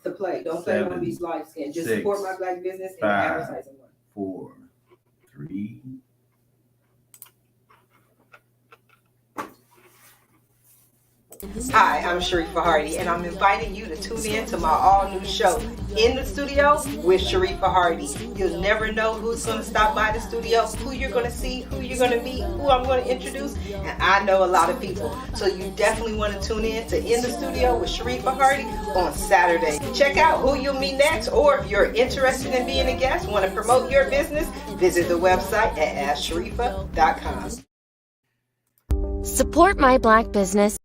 to play. Don't play on these live skin. Just support my black business and advertising one. 4, 3. Hi, I'm Sharifah Hardie, and I'm inviting you to tune in to my all-new show, In the Studio with Sharifah Hardie. You'll never know who's going to stop by the studio, who you're going to see, who you're going to meet, who I'm going to introduce, and I know a lot of people. So you definitely want to tune in to In the Studio with Sharifah Hardie on Saturday. Check out who you'll meet next, or if you're interested in being a guest, want to promote your business, visit the website at AskSharifah.com. Support my black business.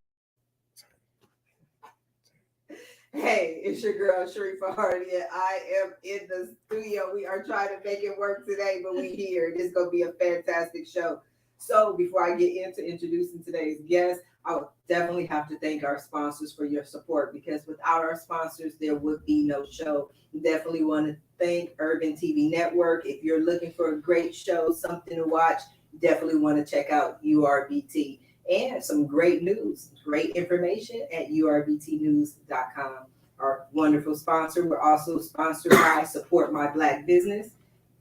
Hey, it's your girl Sharifah Hardie, and I am in the studio. We are trying to make it work today, but we here. This is going to be a fantastic show. So before I get into introducing today's guest, I would definitely have to thank our sponsors for your support, because without our sponsors, there would be no show. We definitely want to thank Urban TV Network. If you're looking for a great show, something to watch, definitely want to check out URBT. And some great news, great information at urbtnews.com. Our wonderful sponsor. We're also sponsored by Support My Black Business.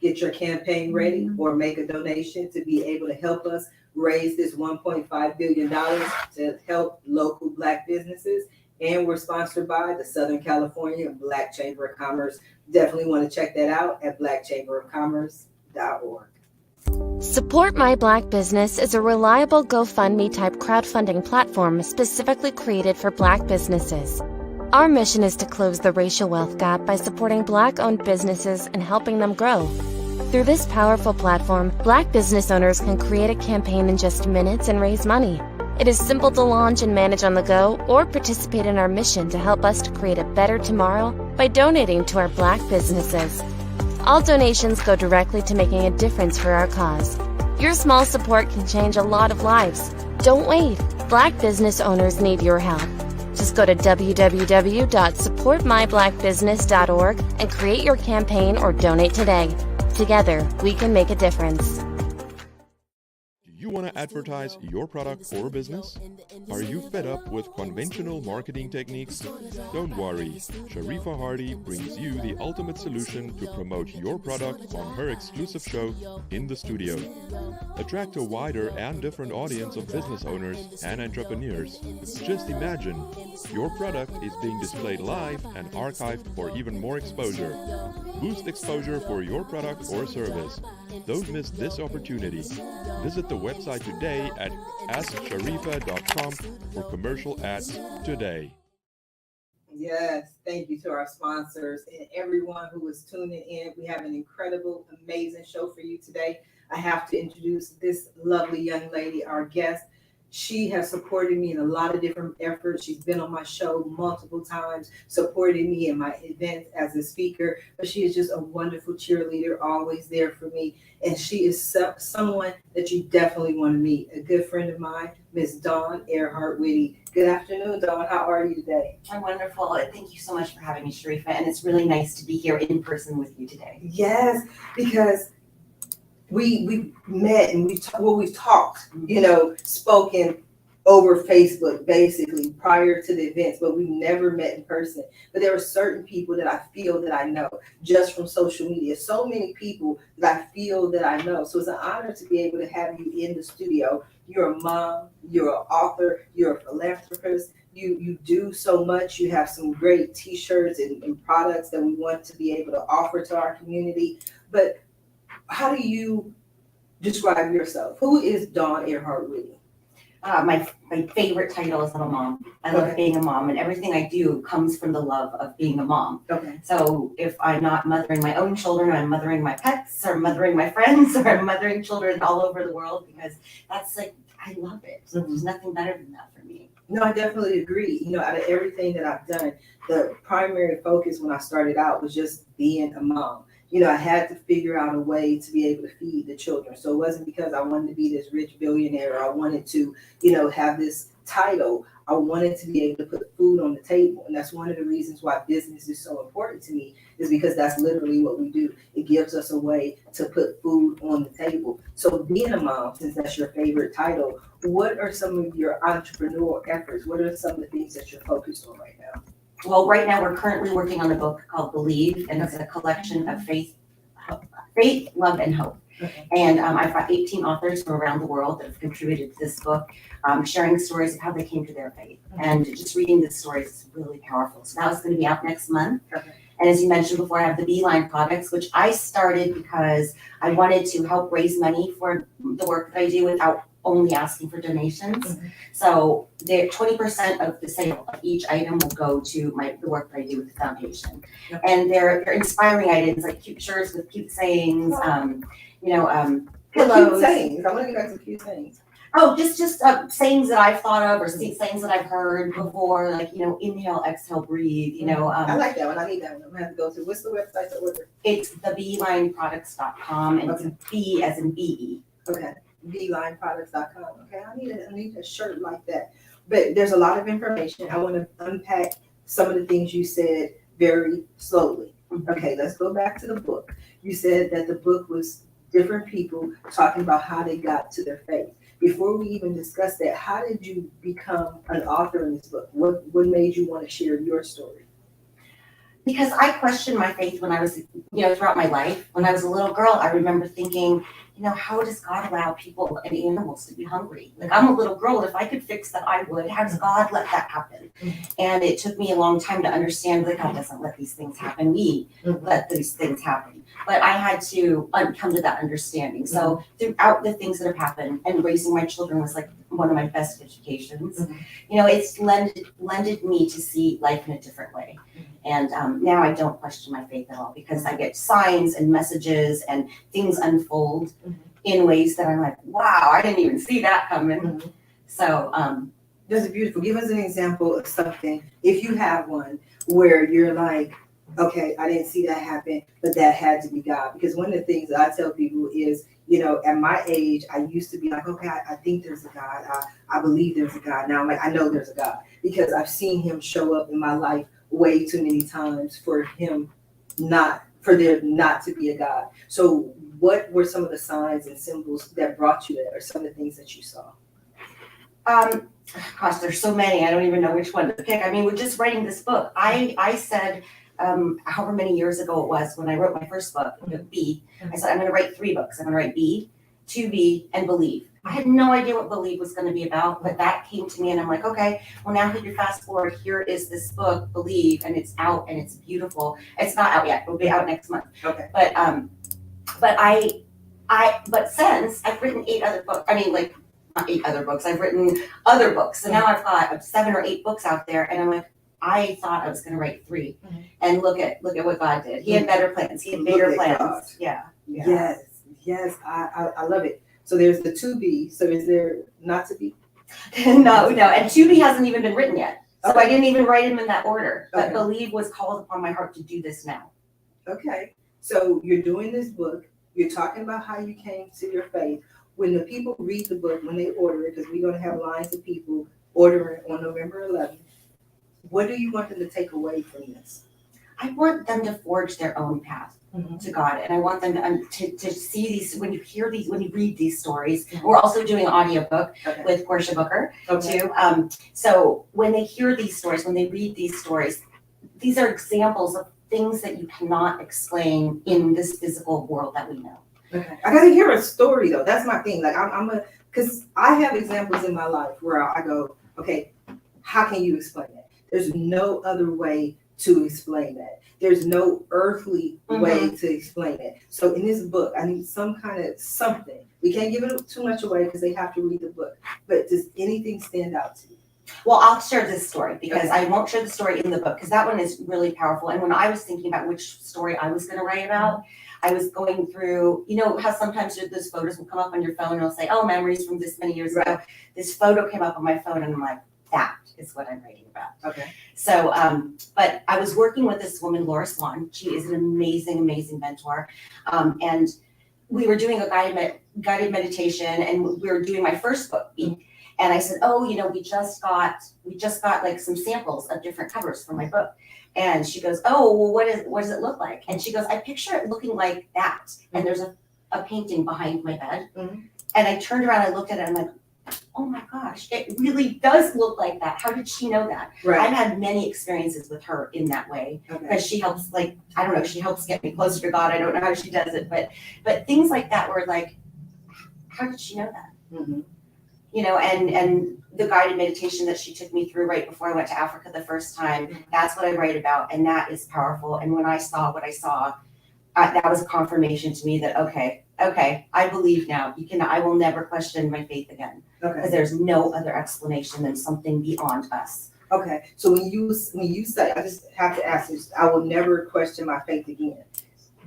Get your campaign ready or make a donation to be able to help us raise this $1.5 billion to help local black businesses. And we're sponsored by the Southern California Black Chamber of Commerce. Definitely want to check that out at blackchamberofcommerce.org. Support My Black Business is a reliable GoFundMe-type crowdfunding platform specifically created for black businesses. Our mission is to close the racial wealth gap by supporting black-owned businesses and helping them grow. Through this powerful platform, black business owners can create a campaign in just minutes and raise money. It is simple to launch and manage on the go, or participate in our mission to help us to create a better tomorrow by donating to our black businesses. All donations go directly to making a difference for our cause. Your small support can change a lot of lives. Don't wait. Black business owners need your help. Just go to www.supportmyblackbusiness.org and create your campaign or donate today. Together, we can make a difference. Do you want to advertise your product or business? Are you fed up with conventional marketing techniques? Don't worry, Sharifah Hardie brings you the ultimate solution to promote your product on her exclusive show, In the Studio. Attract a wider and different audience of business owners and entrepreneurs. Just imagine, your product is being displayed live and archived for even more exposure. Boost exposure for your product or service. Don't miss this opportunity. Visit the website today at AskSharifah.com for commercial ads today. Yes, thank you to our sponsors and everyone who is tuning in. We have an incredible, amazing show for you today. I have to introduce this lovely young lady, our guest. She has supported me in a lot of different efforts. She's been on my show multiple times, supported me in my events as a speaker, but she is just a wonderful cheerleader, always there for me. And she is someone that you definitely want to meet. A good friend of mine, Miss Dawn Airhart Witte. Good afternoon, Dawn. How are you today? I'm wonderful. Thank you so much for having me, Sharifah. And it's really nice to be here in person with you today. Yes, because we met and we've talked, spoken over Facebook basically prior to the events, but we never met in person. But there are certain people that I feel that I know just from social media. So many people that I feel that I know. So it's an honor to be able to have you in the studio. You're a mom, you're an author, you're a philanthropist. You do so much. You have some great t-shirts and products that we want to be able to offer to our community. But how do you describe yourself? Who is Dawn Airhart Witte? My favorite title is I'm a mom. I love being a mom, and everything I do comes from the love of being a mom. Okay. So if I'm not mothering my own children, I'm mothering my pets, or mothering my friends, or I'm mothering children all over the world, because that's I love it. So there's nothing better than that for me. No, I definitely agree. Out of everything that I've done, the primary focus when I started out was just being a mom. I had to figure out a way to be able to feed the children. So it wasn't because I wanted to be this rich billionaire, or I wanted to, have this title. I wanted to be able to put food on the table. And that's one of the reasons why business is so important to me, is because that's literally what we do. It gives us a way to put food on the table. So being a mom, since that's your favorite title, what are some of your entrepreneurial efforts? What are some of the things that you're focused on right now? Well, right now we're currently working on a book called Believe, and it's a collection of faith, love, and hope. Okay. And I've got 18 authors from around the world that have contributed to this book, sharing stories of how they came to their faith. And just reading the stories is really powerful. So that was going to be out next month. Okay. And as you mentioned before, I have the Beeline products, which I started because I wanted to help raise money for the work that I do without only asking for donations. So the 20% of the sale of each item will go to the work that I do with the foundation. And they're inspiring items like cute shirts with cute sayings, pillows. Cute sayings. I want to get back to cute sayings. Oh, just sayings that I've thought of or sayings that I've heard before, like, inhale, exhale, breathe, I like that one. I need that one. I'm going to have to go to, what's the website to order? It's thebeelineproducts.com, and it's B as in BE. Okay. Beelineproducts.com. Okay. I need a shirt like that. But there's a lot of information. I want to unpack some of the things you said very slowly. Okay. Let's go back to the book. You said that the book was different people talking about how they got to their faith. Before we even discuss that, how did you become an author in this book? What made you want to share your story? Because I questioned my faith when I was, throughout my life. When I was a little girl, I remember thinking, how does God allow people and animals to be hungry? Like, I'm a little girl, if I could fix that, I would. How does God let that happen? And it took me a long time to understand that God doesn't let these things happen. We let these things happen. But I had to come to that understanding. So throughout the things that have happened, and raising my children was like one of my best educations, it's lended me to see life in a different way. And now I don't question my faith at all, because I get signs and messages and things unfold in ways that I'm like, wow, I didn't even see that coming. So that's beautiful. Give us an example of something, if you have one, where you're like, okay, I didn't see that happen, but that had to be God. Because one of the things that I tell people is, at my age, I used to be like, okay, I think there's a God. I believe there's a God. Now I'm like, I know there's a God, because I've seen him show up in my life way too many times for there not to be a God. So what were some of the signs and symbols that brought you there, or some of the things that you saw? Gosh, there's so many. I don't even know which one to pick. I mean, we're just writing this book. I said, however many years ago it was when I wrote my first book, B, I said, I'm going to write 3 books. I'm going to write B, 2B, and Believe. I had no idea what Believe was going to be about, but that came to me, and I'm like, okay, well, now that you fast forward, here is this book, Believe, and it's out, and it's beautiful. It's not out yet. It'll be out next month. Okay. But since I've written 8 other books, not 8 other books, I've written other books. So now I've got 7 or 8 books out there, and I'm like, I thought I was going to write 3, and look at what God did. He had better plans. He had bigger plans. God. Yeah. Yes. I love it. So there's the 2B. So is there not to be? No. And 2B hasn't even been written yet. So I didn't even write them in that order. But Okay. Believe was called upon my heart to do this now. Okay. So you're doing this book. You're talking about how you came to your faith. When the people read the book, when they order it, because we're going to have lines of people ordering on November 11th, what do you want them to take away from this? I want them to forge their own path to God, and I want them to see these. When you read these stories, we're also doing an audiobook with Portia Booker too. So when they hear these stories, when they read these stories, these are examples of things that you cannot explain in this physical world that we know. Okay. I gotta hear a story though. That's my thing. Like because I have examples in my life where I go, okay, how can you explain it? There's no other way to explain that. There's no earthly way to explain it. So in this book, I need some kind of something. We can't give it too much away because they have to read the book. But does anything stand out to you? Well, I'll share this story because I won't share the story in the book because that one is really powerful. And when I was thinking about which story I was going to write about, I was going through, how sometimes those photos will come up on your phone and it'll say, oh, memories from this many years ago. This photo came up on my phone and I'm like, that is what I'm writing about. Okay. So, but I was working with this woman, Laura Swan. She is an amazing, amazing mentor. And we were doing a guided meditation and we were doing my first book. And I said, oh, we just got like some samples of different covers for my book. And she goes, oh, well, what does it look like? And she goes, I picture it looking like that. And there's a painting behind my bed. And I turned around, I looked at it, and I'm like, oh my gosh, it really does look like that. How did she know that? Right. I've had many experiences with her in that way, Okay. because she helps, like, I don't know, she helps get me closer to God. I don't know how she does it, but things like that were like, how did she know that? Mhm. You know, and the guided meditation that she took me through right before I went to Africa the first time, that's what I write about, and that is powerful. And when I saw what I saw, that was a confirmation to me that, okay, I believe now. I will never question my faith again, because Okay. there's no other explanation than something beyond us. Okay. So when you say, I just have to ask this, I will never question my faith again.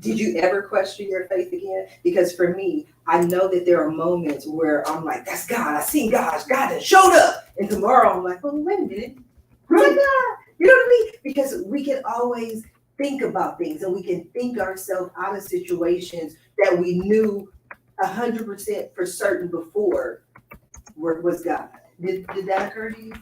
Did you ever question your faith again? Because for me, I know that there are moments where I'm like, that's God. I seen God. God has showed up. And tomorrow I'm like, oh, wait a minute. Where's God? You know what I mean? Because we can always think about things, and we can think ourselves out of situations that we knew 100% for certain before was God. Did that occur to you?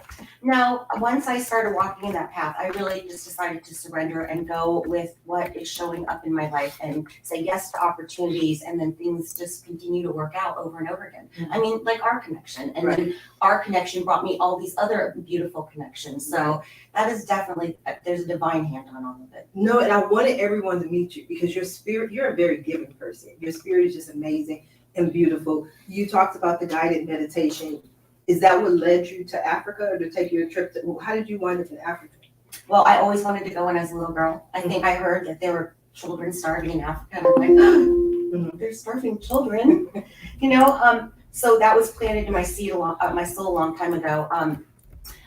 Now, once I started walking in that path, I really just decided to surrender and go with what is showing up in my life and say yes to opportunities, and then things just continue to work out over and over again. Mhm. I mean, like our connection, and Right. then our connection brought me all these other beautiful connections. So that is definitely, there's a divine hand on all of it. No, and I wanted everyone to meet you because your spirit, you're a very giving person. Your spirit is just amazing and beautiful. You talked about the guided meditation. Is that what led you to Africa, or to take your trip to, how did you wind up in Africa? Well, I always wanted to go when I was a little girl. I think I heard that there were children starving in Africa, and I'm like, oh, they're starving children, you know. So that was planted in my soul a long time ago.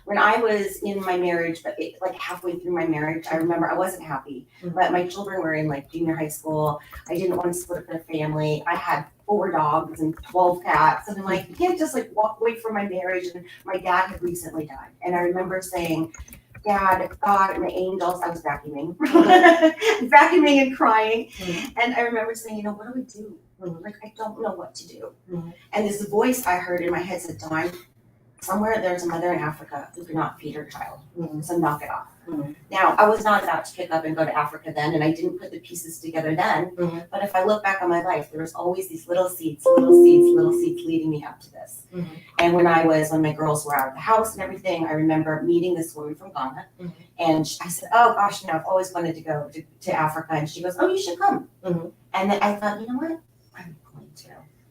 When I was in my marriage, but like halfway through my marriage, I remember I wasn't happy. Mhm. But my children were in like junior high school. I didn't want to split up the family. I had 4 dogs and 12 cats, and I'm like, you can't just like walk away from my marriage. And my dad had recently died, and I remember saying, Dad, God, my angels, I was vacuuming, vacuuming and crying. Mhm. And I remember saying, you know, what do we do? Mhm. Like, I don't know what to do. Mhm. And this voice I heard in my head said, Dawn, somewhere there's a mother in Africa who cannot feed her child. Mhm. So knock it off. Mhm. Now, I was not about to pick up and go to Africa then, and I didn't put the pieces together then. Mhm. But if I look back on my life, there was always these little seeds leading me up to this. Mhm. And when my girls were out of the house and everything, I remember meeting this woman from Ghana. Mhm. And I said, oh gosh, you know, I've always wanted to go to Africa. And she goes, oh, you should come. Mhm. And then I thought, you know what? I'm going to.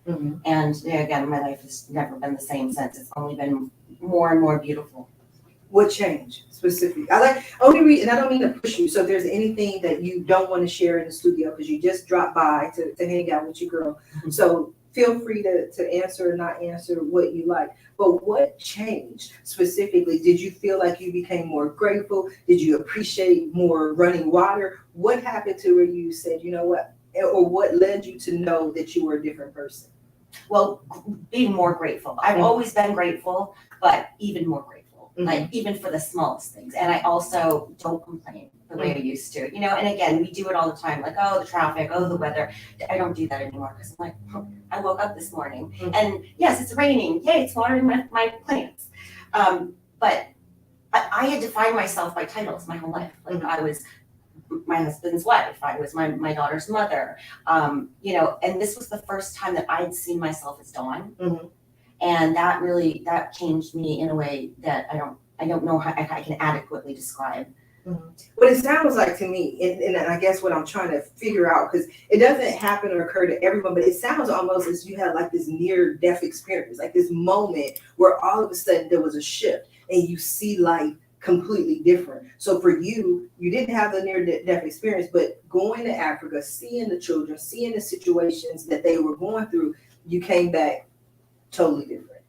Mhm. And again, my life has never been the same since. It's only been more and more beautiful. What changed specifically? I like only reason, and I don't mean to push you. So if there's anything that you don't want to share in the studio because you just dropped by to hang out with your girl, Mhm. so feel free to answer or not answer what you like. But what changed specifically? Did you feel like you became more grateful? Did you appreciate more running water? What happened to where you said, you know what, or what led you to know that you were a different person? Well, being more grateful. I've Mhm. always been grateful, but even more grateful, Mhm. like even for the smallest things. And I also don't complain the way I used to, you know, and again, we do it all the time, like, oh, the traffic, oh, the weather. I don't do that anymore because I'm like, oh, I woke up this morning Mhm. and yes, it's raining. Yay, it's watering my plants. But I had defined myself by titles my whole life. Like I was my husband's wife, I was my daughter's mother, you know, and this was the first time that I'd seen myself as Dawn. Mhm. And that changed me in a way that I don't know how I can adequately describe. What it sounds like to me, and I guess what I'm trying to figure out, because it doesn't happen or occur to everyone, but it sounds almost as you had like this near-death experience, like this moment where all of a sudden there was a shift and you see life completely different. So for you, you didn't have the near-death experience, but going to Africa, seeing the children, seeing the situations that they were going through, you came back totally different.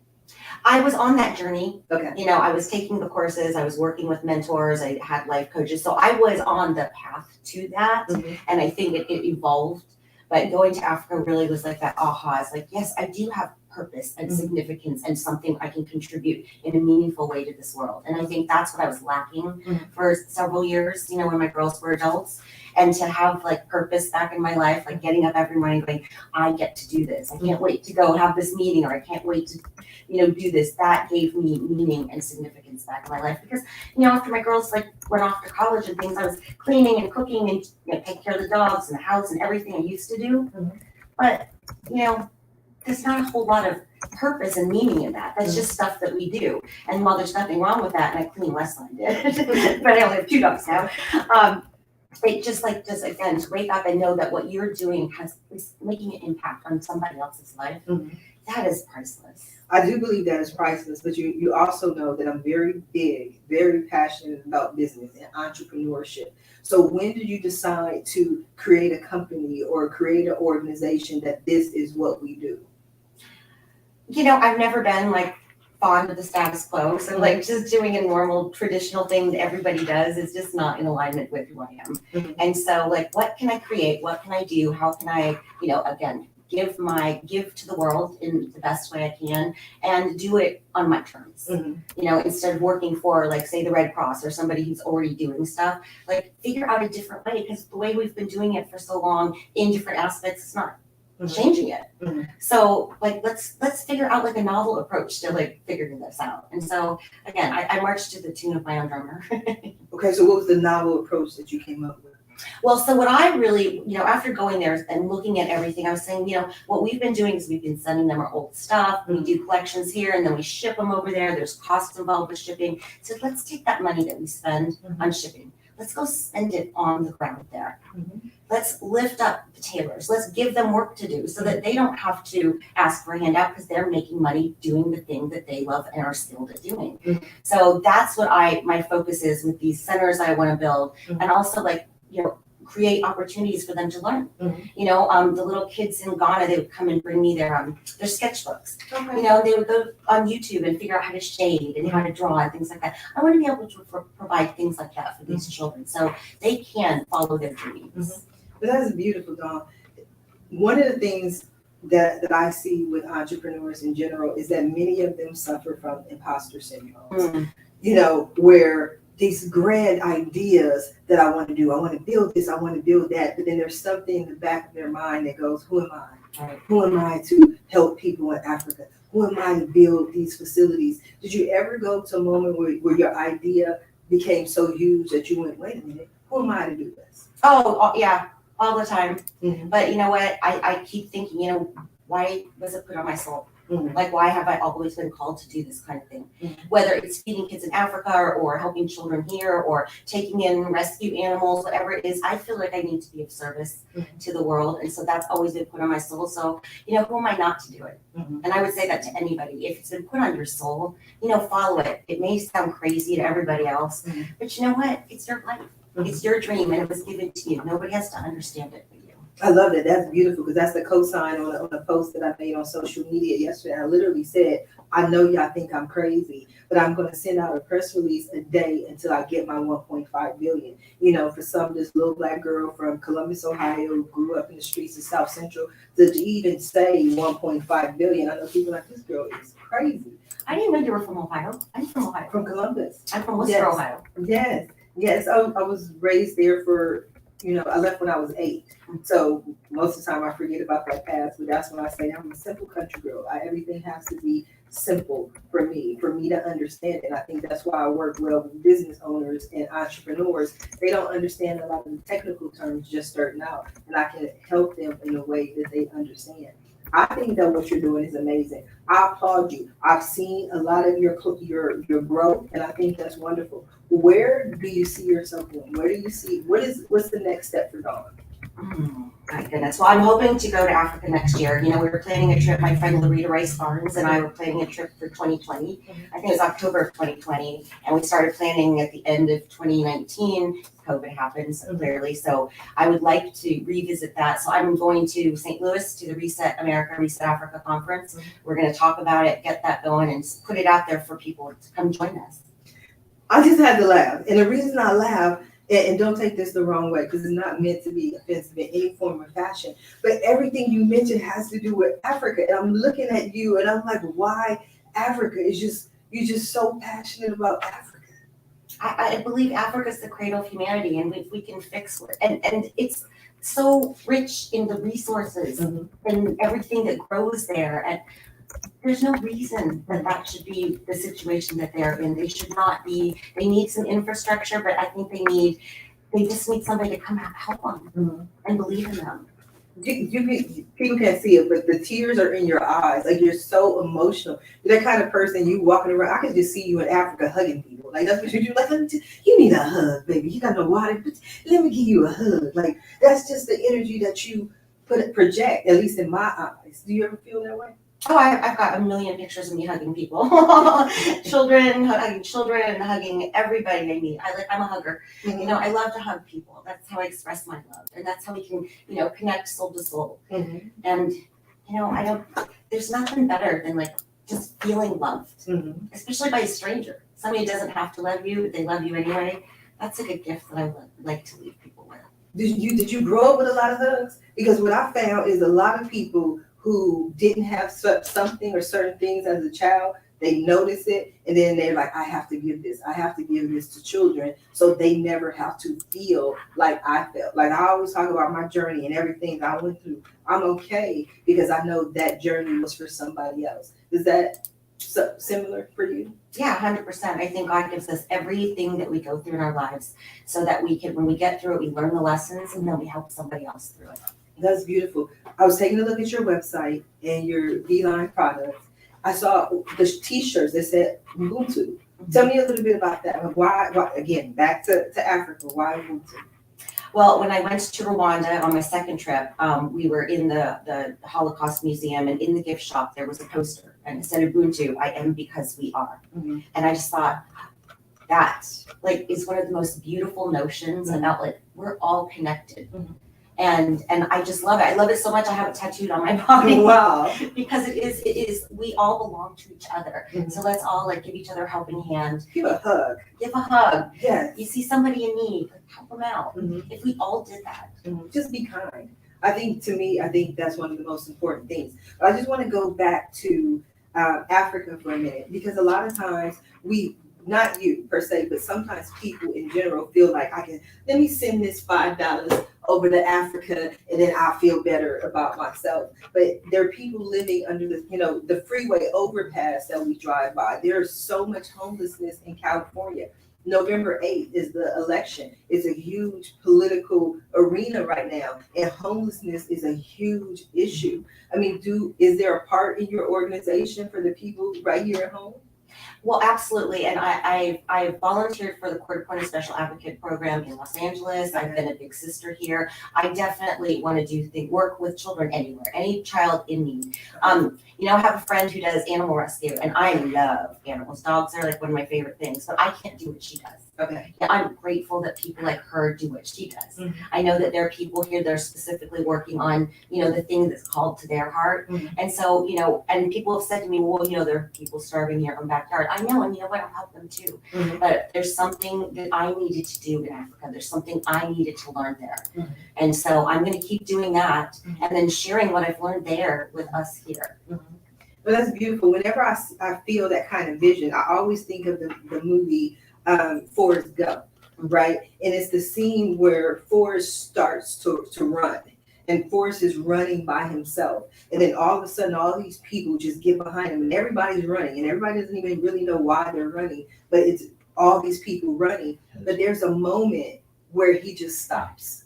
I was on that journey. Okay. You know, I was taking the courses, I was working with mentors, I had life coaches. So I was on the path to that. Mhm. And I think it evolved. But going to Africa really was like that aha. It's like, yes, I do have purpose and Mhm. significance and something I can contribute in a meaningful way to this world. And I think that's what I was lacking Mhm. for several years, you know, when my girls were adults. And to have like purpose back in my life, like getting up every morning going, I get to do this. I can't wait to go have this meeting, or I can't wait to, you know, do this. That gave me meaning and significance back in my life. Because, you know, after my girls like went off to college and things, I was cleaning and cooking and, you know, taking care of the dogs and the house and everything I used to do. Mhm. But, you know, there's not a whole lot of purpose and meaning in that. That's just stuff that we do. And while there's nothing wrong with that, and I clean less than I did, but I only have 2 dogs now. It just like, just again, to wake up and know that what you're doing is making an impact on somebody else's life. That is priceless. I do believe that is priceless, but you also know that I'm very big, very passionate about business and entrepreneurship. So when did you decide to create a company or create an organization that this is what we do? You know, I've never been like fond of the status quo. So like just doing a normal traditional thing that everybody does is just not in alignment with who I am. And so like, what can I create? What can I do? How can I, you know, again, give to the world in the best way I can and do it on my terms. You know, instead of working for like say the Red Cross or somebody who's already doing stuff, like figure out a different way, because the way we've been doing it for so long in different aspects, it's not changing it. So like let's figure out like a novel approach to like figuring this out. And so again, I marched to the tune of my own drummer. Okay, so what was the novel approach that you came up with? Well, so what I really, you know, after going there and looking at everything, I was saying, you know, what we've been doing is we've been sending them our old stuff. We do collections here and then we ship them over there. There's costs involved with shipping. So let's take that money that we spend on shipping. Let's go spend it on the ground there. Let's lift up the tailors. Let's give them work to do so that they don't have to ask for a handout because they're making money doing the thing that they love and are skilled at doing. So that's what my focus is with these centers I want to build. And also like, you know, create opportunities for them to learn. You know, the little kids in Ghana, they would come and bring me their sketchbooks. You know, they would go on YouTube and figure out how to shade and how to draw and things like that. I want to be able to provide things like that for these children so they can follow their dreams. But that's beautiful, Dawn. One of the things that I see with entrepreneurs in general is that many of them suffer from imposter syndrome. You know, where these grand ideas that I want to do, I want to build this, I want to build that, but then there's something in the back of their mind that goes, who am I? Who am I to help people in Africa? Who am I to build these facilities? Did you ever go to a moment where your idea became so huge that you went, wait a minute, who am I to do this? Oh yeah, all the time. But you know what, I keep thinking, you know, why was it put on my soul? Like, why have I always been called to do this kind of thing? Whether it's feeding kids in Africa or helping children here or taking in rescue animals, whatever it is, I feel like I need to be of service to the world. And so that's always been put on my soul. So, you know, who am I not to do it? And I would say that to anybody. If it's been put on your soul, you know, follow it. It may sound crazy to everybody else, but you know what? It's your life. It's your dream and it was given to you. Nobody has to understand it but you. I love it. That's beautiful because that's the cosign on a post that I made on social media yesterday. I literally said, I know y'all think I'm crazy, but I'm going to send out a press release a day until I get my 1.5 billion. You know, for some, this little Black girl from Columbus, Ohio, who grew up in the streets of South Central, to even say 1.5 billion. I know people like, this girl is crazy. I didn't know you were from Ohio. I'm from Ohio. From Columbus. I'm from Worcester, Ohio. Yes. I was raised there for, you know, I left when I was 8. So most of the time I forget about that past, but that's when I say I'm a simple country girl. Everything has to be simple for me to understand it. And I think that's why I work well with business owners and entrepreneurs. They don't understand a lot of the technical terms just starting out, and I can help them in a way that they understand. I think that what you're doing is amazing. I applaud you. I've seen a lot of your growth, and I think that's wonderful. Where do you see yourself going? Where do you see what's the next step for Dawn? My goodness. Well, I'm hoping to go to Africa next year. You know, we were planning a trip, my friend Larita Rice Barnes and I were planning a trip for 2020. I think it was October of 2020. And we started planning at the end of 2019. COVID happened, so clearly. So I would like to revisit that. So I'm going to St. Louis to the Reset America, Reset Africa conference. We're going to talk about it, get that going, and put it out there for people to come join us. I just had to laugh. And the reason I laugh, and don't take this the wrong way, because it's not meant to be offensive in any form or fashion, but everything you mentioned has to do with Africa. And I'm looking at you and I'm like, why Africa? You're just so passionate about Africa. I believe Africa is the cradle of humanity, and if we can fix it, and it's so rich in the resources and everything that grows there, and there's no reason that should be the situation that they're in. They should not be. They need some infrastructure, but I think they just need somebody to come out and help them and believe in them. people can't see it, but the tears are in your eyes. Like you're so emotional. You're that kind of person. You walking around. I can just see you in Africa hugging people. Like that's what you do. Like you need a hug, baby. You got no water. But let me give you a hug. Like that's just the energy that you project. At least in my eyes. Do you ever feel that way? Oh, I've got a million pictures of me hugging people, children, hugging everybody I meet. I'm a hugger. Mm-hmm. You know, I love to hug people. That's how I express my love, and that's how we can, you know, connect soul to soul. Mm-hmm. And you know, there's nothing better than like just feeling loved, especially by a stranger. Somebody doesn't have to love you; they love you anyway. That's like a gift that I would like to leave people with. Did you grow up with a lot of hugs? Because what I found is a lot of people who didn't have something or certain things as a child, they notice it, and then they're like, I have to give this to children, so they never have to feel like I felt. Like I always talk about my journey and everything that I went through. I'm okay because I know that journey was for somebody else. Is that similar for you? Yeah, 100%. I think God gives us everything that we go through in our lives so that we can, when we get through it, we learn the lessons and then we help somebody else through it. That's beautiful. I was taking a look at your website and your V-Line products. I saw the t-shirts that said Ubuntu. Tell me a little bit about that. Why again, back to Africa, why Ubuntu? Well, when I went to Rwanda on my second trip, we were in the Holocaust Museum, and in the gift shop, there was a poster and it said Ubuntu, I am because we are. Mm-hmm. And I just thought, that like is one of the most beautiful notions about like, we're all connected. Mm-hmm. And I just love it. I love it so much. I have it tattooed on my body. Wow. Because it is, we all belong to each other. Mm-hmm. So let's all like give each other a helping hand. Give a hug. Give a hug. Yes. You see somebody in need, like, help them out. Mm-hmm. If we all did that. Mm-hmm. Just be kind. I think that's one of the most important things. But I just want to go back to Africa for a minute, because a lot of times not you per se, but sometimes people in general feel like let me send this $5 over to Africa and then I'll feel better about myself. But there are people living under the freeway overpass that we drive by. There's so much homelessness in California. November 8th is the election. It's a huge political arena right now, and homelessness is a huge issue. I mean, is there a part in your organization for the people right here at home? Well, absolutely. And I volunteered for the Court Appointed Special Advocate program in Los Angeles. I've been a big sister here. I definitely want to work with children anywhere, any child in need. I have a friend who does animal rescue, and I love animals. Dogs are like one of my favorite things, but I can't do what she does. Okay. Yeah, I'm grateful that people like her do what she does. Mm-hmm. I know that there are people here that are specifically working on, the thing that's called to their heart. Mm-hmm. And so, and people have said to me, well, there are people starving here in backyard. I know, and you know what, I'll help them too. Mm-hmm. But there's something that I needed to do in Africa. There's something I needed to learn there. Mm-hmm. And so I'm going to keep doing that, mm-hmm. and then sharing what I've learned there with us here. Mm-hmm. Well, that's beautiful. Whenever I feel that kind of vision, I always think of the movie Forrest Gump, right? And it's the scene where Forrest starts to run, and Forrest is running by himself. And then all of a sudden, all these people just get behind him, and everybody's running, and everybody doesn't even really know why they're running, but it's all these people running. But there's a moment where he just stops,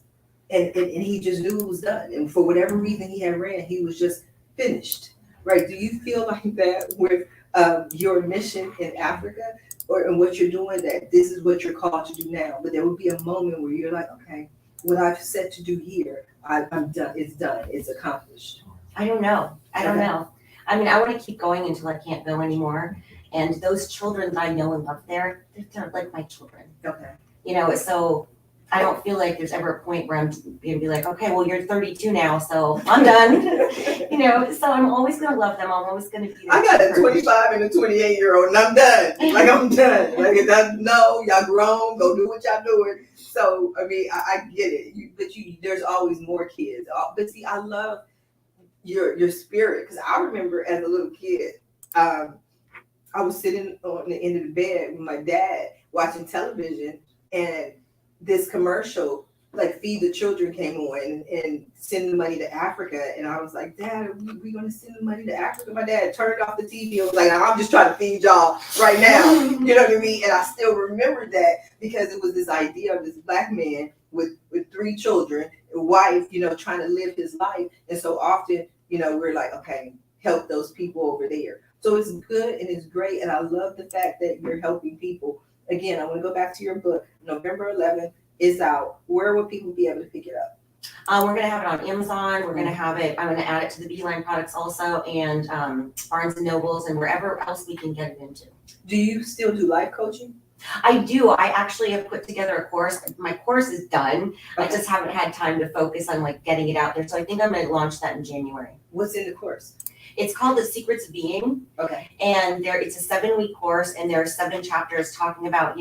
and he just knew it was done. And for whatever reason he had ran, he was just finished. Right? Do you feel like that with your mission in Africa, and what you're doing, that this is what you're called to do now? But there will be a moment where you're like, okay, what I've set to do here, I'm done. It's done. It's accomplished. I don't know. I mean, I want to keep going until I can't go anymore. And those children that I know and love there, they're like my children. Okay. So I don't feel like there's ever a point where I'm going to be like, okay, well, you're 32 now, so I'm done. So I'm always going to love them. I'm always going to be there. I got a 25 and a 28-year-old, and I'm done. Like, I'm done. Like, no, y'all grown. Go do what y'all doing. So, I mean, I get it. But there's always more kids. But see, I love your spirit, because I remember as a little kid, I was sitting on the end of the bed with my dad watching television, and this commercial, like Feed the Children, came on and send the money to Africa. And I was like, Dad, are we going to send the money to Africa? My dad turned off the TV and was like, I'm just trying to feed y'all right now. You know what I mean? And I still remember that, because it was this idea of this black man with 3 children wife, trying to live his life. And so often, we're like, okay, help those people over there. So it's good and it's great. And I love the fact that you're helping people. Again, I want to go back to your book. November 11th is out. Where will people be able to pick it up? We're going to have it on Amazon. We're going to have it, I'm going to add it to the Beeline products also, and Barnes and Nobles, and wherever else we can get it into. Do you still do life coaching? I do. I actually have put together a course. My course is done. I just haven't had time to focus on getting it out there. So I think I'm going to launch that in January. What's in the course? It's called The Secrets of Being. Okay. And it's a 7-week course, and there are 7 chapters talking about,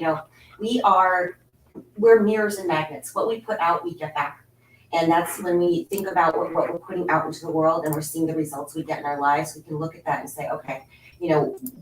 we're mirrors and magnets. What we put out, we get back. And that's when we think about what we're putting out into the world and we're seeing the results we get in our lives, we can look at that and say, okay,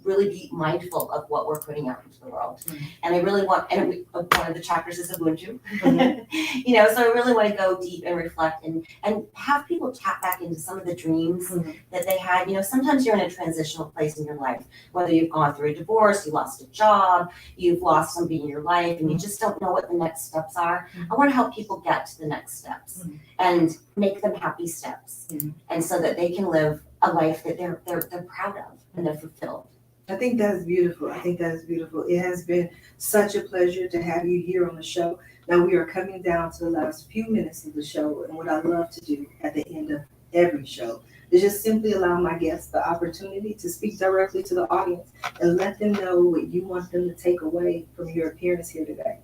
really be mindful of what we're putting out into the world. Mm-hmm. And I really want, one of the chapters is Ubuntu, mm-hmm. So I really want to go deep and reflect and have people tap back into some of the dreams mm-hmm. that they had. Sometimes you're in a transitional place in your life, whether you've gone through a divorce, you lost a job, you've lost somebody in your life, and you just don't know what the next steps are. Mm-hmm. I want to help people get to the next steps mm-hmm. and make them happy steps, mm-hmm. and so that they can live a life that they're proud of and they're fulfilled. I think that's beautiful. It has been such a pleasure to have you here on the show. Now we are coming down to the last few minutes of the show, and what I love to do at the end of every show is just simply allow my guests the opportunity to speak directly to the audience and let them know what you want them to take away from your appearance here today.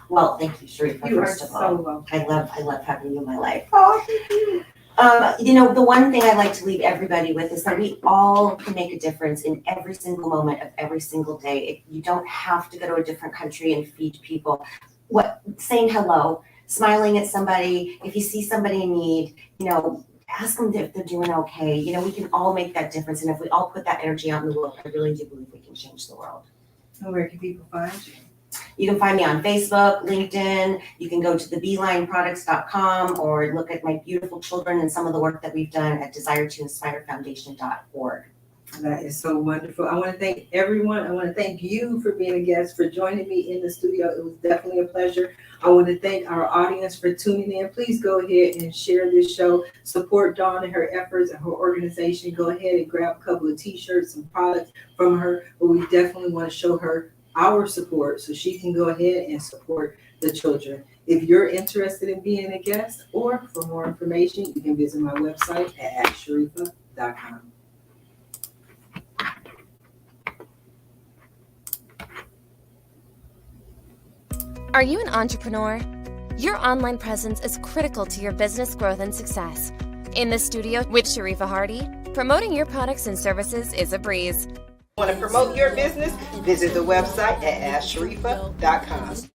Well, thank you, Sharifah. You first are of all, so welcome. I love having you in my life. Oh, thank you. The one thing I like to leave everybody with is that we all can make a difference in every single moment of every single day. You don't have to go to a different country and feed people. Saying hello, smiling at somebody, if you see somebody in need, ask them if they're doing okay. We can all make that difference. And if we all put that energy out in the world, I really do believe we can change the world. And where can people find you? You can find me on Facebook, LinkedIn. You can go to the beelineproducts.com or look at my beautiful children and some of the work that we've done at desirettoinspirefoundation.org. That is so wonderful. I want to thank everyone. I want to thank you for being a guest, for joining me in the studio. It was definitely a pleasure. I want to thank our audience for tuning in. Please go ahead and share this show. Support Dawn and her efforts and her organization. Go ahead and grab a couple of t-shirts and products from her. But we definitely want to show her our support so she can go ahead and support the children. If you're interested in being a guest or for more information, you can visit my website at sharifah.com. Are you an entrepreneur? Your online presence is critical to your business growth and success. In the studio with Sharifah Hardie, promoting your products and services is a breeze. Want to promote your business? Visit the website at sharifah.com.